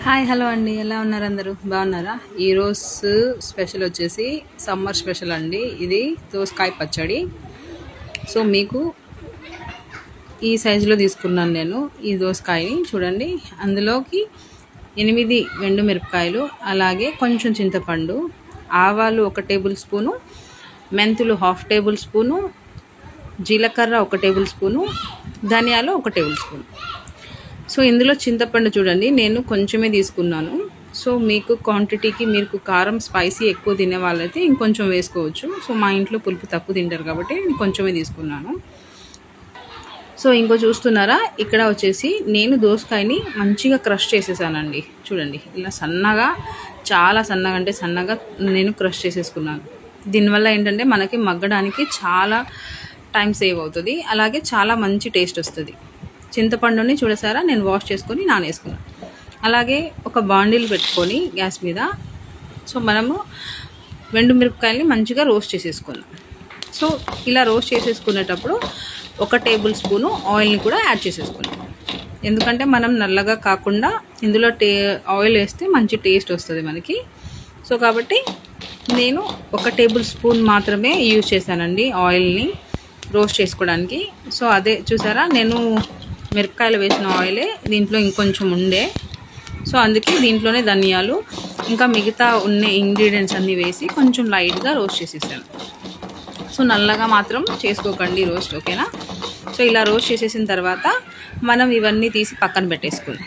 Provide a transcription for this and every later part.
Hi hello అండి, ఎలా ఉన్నారు? అందరూ బాగున్నారా? ఈరోజు స్పెషల్ వచ్చేసి సమ్మర్ స్పెషల్ అండి. ఇది దోసకాయ పచ్చడి. సో మీకు ఈ సైజులో తీసుకున్నాను నేను ఈ దోసకాయని. చూడండి, అందులోకి 8 ఎండు మిరపకాయలు, అలాగే కొంచెం చింతపండు, ఆవాలు 1 టేబుల్ స్పూను, మెంతులు 1/2 టేబుల్ స్పూను, జీలకర్ర 1 టేబుల్ స్పూను, ధనియాలు 1 టేబుల్ స్పూన్. సో ఇందులో చింతపండు చూడండి, నేను కొంచెమే తీసుకున్నాను. సో మీకు క్వాంటిటీకి మీకు కారం స్పైసీ ఎక్కువ తినే వాళ్ళైతే ఇంకొంచెం వేసుకోవచ్చు. సో మా ఇంట్లో పులుపు తక్కువ తింటారు కాబట్టి నేను కొంచెమే తీసుకున్నాను. సో ఇంకో చూస్తున్నారా, ఇక్కడ వచ్చేసి నేను దోసకాయని మంచిగా క్రష్ చేసేసానండి. చూడండి, ఇలా సన్నగా, చాలా సన్నగా అంటే సన్నగా నేను క్రష్ చేసేసుకున్నాను. దీనివల్ల ఏంటంటే మనకి మగ్గడానికి చాలా టైం సేవ్ అవుతుంది, అలాగే చాలా మంచి టేస్ట్ వస్తుంది. చింతపండుని చూడసారా నేను వాష్ చేసుకొని నానేసుకున్నాను. అలాగే ఒక బాండిల్ పెట్టుకొని గ్యాస్ మీద, సో మనము ఎండు మిరపకాయలని మంచిగా రోస్ట్ చేసేసుకున్నాం. సో ఇలా రోస్ట్ చేసేసుకునేటప్పుడు 1 టేబుల్ స్పూను ఆయిల్ని కూడా యాడ్ చేసేసుకున్నాం. ఎందుకంటే మనం నల్లగా కాకుండా ఇందులో ఆయిల్ వేస్తే మంచి టేస్ట్ వస్తుంది మనకి. సో కాబట్టి నేను 1 టేబుల్ స్పూన్ మాత్రమే యూజ్ చేశానండి ఆయిల్ని రోస్ట్ చేసుకోవడానికి. సో అదే చూసారా, నేను మిరపకాయలు వేసిన ఆయిలే దీంట్లో ఇంకొంచెం ఉండే. సో అందుకే దీంట్లోనే ధనియాలు ఇంకా మిగతా ఉన్న ఇంగ్రీడియంట్స్ అన్నీ వేసి కొంచెం లైట్గా రోస్ట్ చేసేసాను. సో నల్లగా మాత్రం చేసుకోకండి రోస్ట్, ఓకేనా? సో ఇలా రోస్ట్ చేసేసిన తర్వాత మనం ఇవన్నీ తీసి పక్కన పెట్టేసుకుందాం,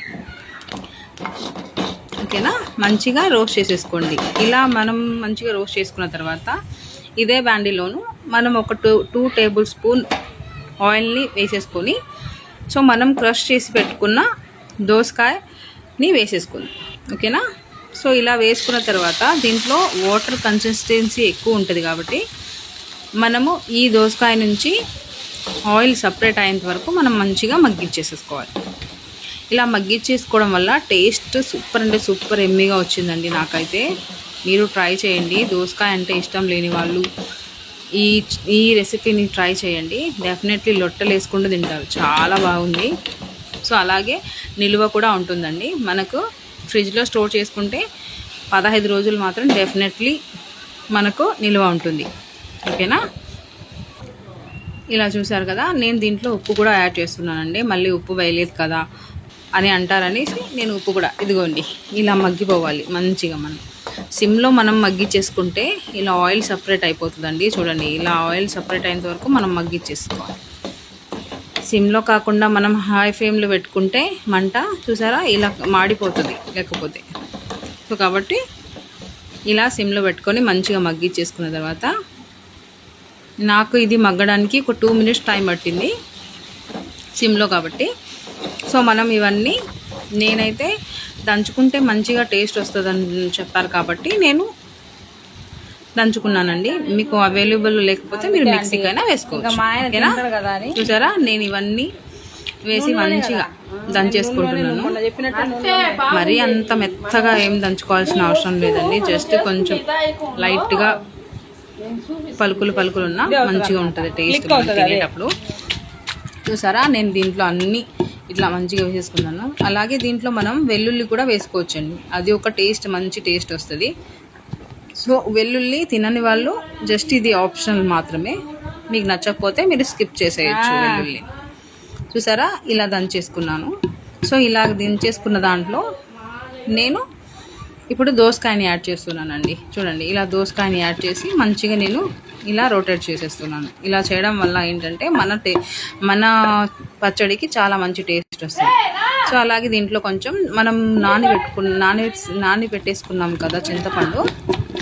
ఓకేనా? మంచిగా రోస్ట్ చేసేసుకోండి. ఇలా మనం మంచిగా రోస్ట్ చేసుకున్న తర్వాత ఇదే బాండీలోను మనం ఒక 2 టేబుల్ స్పూన్ ఆయిల్ని వేసేసుకొని, సో మనం క్రష్ చేసి పెట్టుకున్న దోసకాయని వేసేసుకుందాం, ఓకేనా? సో ఇలా వేసుకున్న తర్వాత దీంట్లో వాటర్ కన్సిస్టెన్సీ ఎక్కువ ఉంటుంది కాబట్టి మనము ఈ దోసకాయ నుంచి ఆయిల్ సపరేట్ అయ్యేంత వరకు మనం మంచిగా మగ్గించేసేసుకోవాలి. ఇలా మగ్గించేసుకోవడం వల్ల టేస్ట్ సూపర్ అంటే సూపర్ ఎమ్మీగా వచ్చిందండి నాకైతే. మీరు ట్రై చేయండి. దోసకాయ అంటే ఇష్టం లేని వాళ్ళు ఈ రెసిపీని ట్రై చేయండి. డెఫినెట్లీ లొట్టలు వేసుకుంటూ తింటారు, చాలా బాగుంది. సో అలాగే నిల్వ కూడా ఉంటుందండి. మనకు ఫ్రిడ్జ్లో స్టోర్ చేసుకుంటే 15 రోజులు మాత్రం డెఫినెట్లీ మనకు నిల్వ ఉంటుంది, ఓకేనా? ఇలా చూసారు కదా, నేను దీంట్లో ఉప్పు కూడా యాడ్ చేస్తున్నానండి. మళ్ళీ ఉప్పు వేయలేదు కదా అని అంటారనేసి నేను ఉప్పు కూడా, ఇదిగోండి, ఇలా మగ్గిపోవాలి మంచిగా. మనం సిమ్లో మనం మగ్గిచ్చేసుకుంటే ఇలా ఆయిల్ సపరేట్ అయిపోతుందండి. చూడండి, ఇలా ఆయిల్ సపరేట్ అయినంత వరకు మనం మగ్గిచ్చేసుకోవాలి. సిమ్లో కాకుండా మనం హై ఫ్లేమ్లో పెట్టుకుంటే మంట చూసారా ఇలా మాడిపోతుంది లేకపోతే. సో కాబట్టి ఇలా సిమ్లో పెట్టుకొని మంచిగా మగ్గిచ్చేసుకున్న తర్వాత, నాకు ఇది మగ్గడానికి ఒక 2 మినిట్స్ టైం పట్టింది సిమ్లో కాబట్టి. సో మనం ఇవన్నీ, నేనైతే దంచుకుంటే మంచిగా టేస్ట్ వస్తుందని చెప్పారు కాబట్టి నేను దంచుకున్నానండి. మీకు అవైలబుల్ లేకపోతే మీరు మిక్సీకైనా వేసుకోవచ్చు, ఓకేనా? చూసారా, నేను ఇవన్నీ వేసి మంచిగా దంచేసుకుంటున్నాను. మరీ అంత మెత్తగా ఏం దంచుకోవాల్సిన అవసరం లేదండి. జస్ట్ కొంచెం లైట్గా పలుకులు ఉన్నా మంచిగా ఉంటుంది టేస్ట్ తినేటప్పుడు. చూసారా, నేను దీంట్లో అన్నీ ఇట్లా మంచిగా వేసేసుకున్నాను. అలాగే దీంట్లో మనం వెల్లుల్లి కూడా వేసుకోవచ్చండి, అది ఒక టేస్ట్, మంచి టేస్ట్ వస్తుంది. సో వెల్లుల్లి తినని వాళ్ళు జస్ట్ ఇది ఆప్షనల్ మాత్రమే, మీకు నచ్చకపోతే మీరు స్కిప్ చేసేయచ్చు వెల్లుల్లి. చూసారా, ఇలా దంచేసుకున్నాను. సో ఇలా దించేసుకున్న దాంట్లో నేను ఇప్పుడు దోసకాయని యాడ్ చేస్తున్నానండి. చూడండి, ఇలా దోసకాయని యాడ్ చేసి మంచిగా నేను ఇలా రొటేట్ చేసేస్తున్నాను. ఇలా చేయడం వల్ల ఏంటంటే మన పచ్చడికి చాలా మంచి టేస్ట్ వస్తుంది. సో అలాగే దీంట్లో కొంచెం మనం నాని పెట్టేసుకున్నాం కదా చింతపండు.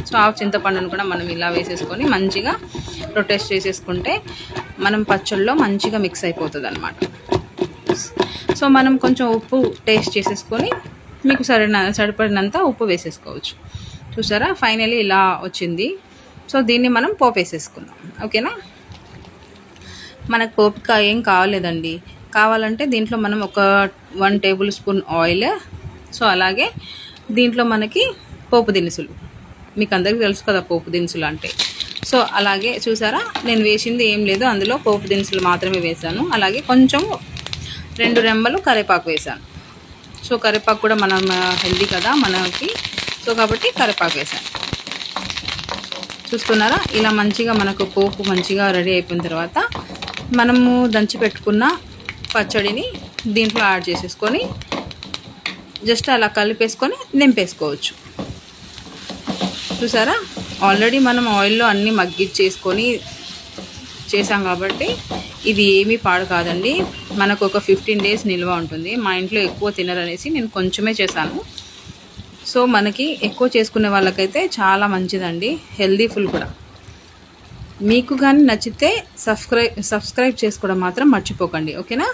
సో ఆ చింతపండును కూడా మనం ఇలా వేసేసుకొని మంచిగా రొటేట్ చేసేసుకుంటే మనం పచ్చడిలో మంచిగా మిక్స్ అయిపోతుంది అన్నమాట. సో మనం కొంచెం ఉప్పు టేస్ట్ చేసేసుకొని మీకు సరిపడినంత ఉప్పు వేసేసుకోవచ్చు. చూసారా, ఫైనలీ ఇలా వచ్చింది. సో దీన్ని మనం పోపు వేసేసుకుందాం, ఓకేనా? మనకు పోపుగా ఏం కావాలేదండి. కావాలంటే దీంట్లో మనం ఒక 1 టేబుల్ స్పూన్ ఆయిల్, సో అలాగే దీంట్లో మనకి పోపు దినుసులు, మీకు అందరికీ తెలుసు కదా పోపు దినుసులు అంటే. సో అలాగే చూసారా, నేను వేసింది ఏం లేదు, అందులో పోపు దినుసులు మాత్రమే వేసాను. అలాగే కొంచెం 2 రెమ్మలు కరివేపాకు వేసాను. సో కరివేపాకు కూడా మనం హెల్దీ కదా మనకి, సో కాబట్టి కరివేపాకు వేసాను. చూస్తున్నారా, ఇలా మంచిగా మనకు పోపు మంచిగా రెడీ అయిపోయిన తర్వాత మనము దంచి పెట్టుకున్న పచ్చడిని దీంట్లో యాడ్ చేసేసుకొని జస్ట్ అలా కలిపేసుకొని నింపేసుకోవచ్చు. చూసారా, ఆల్రెడీ మనం ఆయిల్లో అన్నీ మగ్గిచ్చేసుకొని చేసాం కాబట్టి ఇది ఏమీ పాడు కాదండి. మనకు ఒక 15 days నిల్వ ఉంటుంది. మా ఇంట్లో ఎక్కువ తినరనేసి నేను కొంచెమే చేశాను. సో మనకి ఎక్కువ చేసుకునే వాళ్ళకైతే చాలా మంచిదండి, హెల్దీ ఫుల్ కూడా. మీకు కానీ నచ్చితే సబ్స్క్రైబ్ చేసుకోవడం మాత్రం మర్చిపోకండి, ఓకేనా.